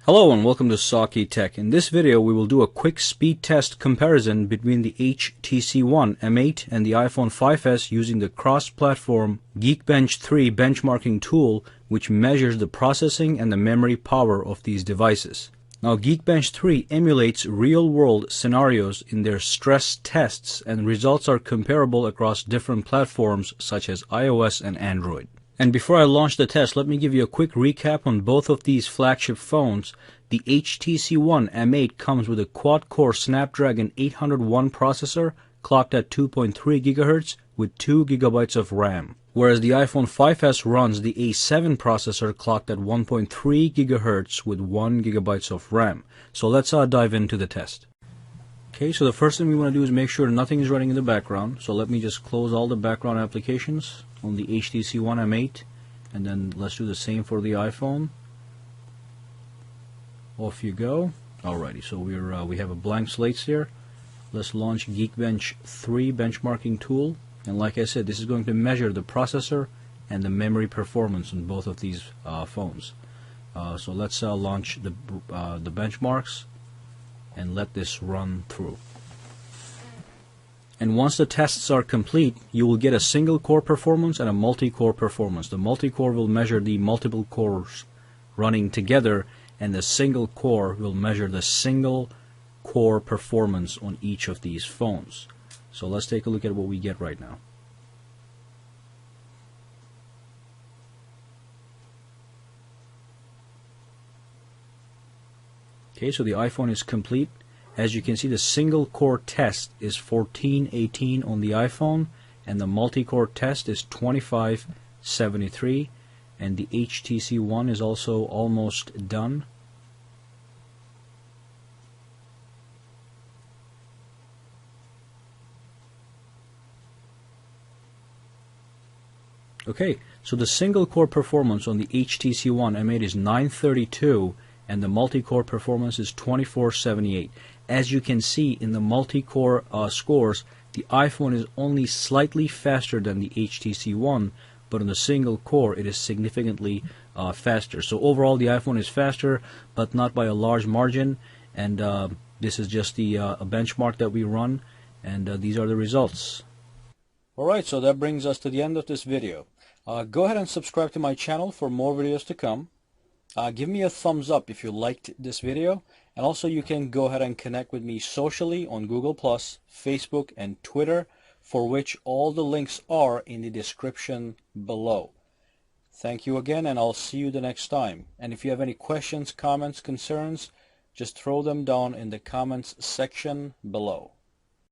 Hello and welcome to Saki Tech. In this video we will do a quick speed test comparison between the HTC One M8 and the iPhone 5s using the cross-platform Geekbench 3 benchmarking tool, which measures the processing and the memory power of these devices. Now, Geekbench 3 emulates real-world scenarios in their stress tests, and results are comparable across different platforms such as iOS and Android. And before I launch the test, let me give you a quick recap on both of these flagship phones. The HTC One M8 comes with a quad-core Snapdragon 801 processor clocked at 2.3 GHz with 2 GB of RAM, whereas the iPhone 5s runs the A7 processor clocked at 1.3 GHz with 1 GB of RAM. So let's dive into the test. Okay, so the first thing we want to do is make sure nothing is running in the background. So let me just close all the background applications on the HTC One M8, and then let's do the same for the iPhone. Off you go. Alrighty, so we have a blank slate here. Let's launch Geekbench 3 benchmarking tool, and like I said, this is going to measure the processor and the memory performance on both of these phones. So let's launch the benchmarks and let this run through. And once the tests are complete, you will get a single core performance and a multi-core performance. The multi-core will measure the multiple cores running together, and the single core will measure the single core performance on each of these phones. So let's take a look at what we get right now. Okay, so the iPhone is complete. As you can see, the single core test is 1418 on the iPhone, and the multi-core test is 2573, and the HTC One is also almost done. Okay, so the single core performance on the HTC One M8 is 932, and the multi-core performance is 2478. As you can see in the multi-core scores, the iPhone is only slightly faster than the HTC One, but on the single core it is significantly faster. So overall the iPhone is faster, but not by a large margin, and this is just the a benchmark that we run, and these are the results. Alright, so that brings us to the end of this video. Go ahead and subscribe to my channel for more videos to come. Give me a thumbs up if you liked this video, and also you can go ahead and connect with me socially on Google+, Facebook, and Twitter, for which all the links are in the description below. Thank you again, and I'll see you the next time. And if you have any questions, comments, concerns, just throw them down in the comments section below.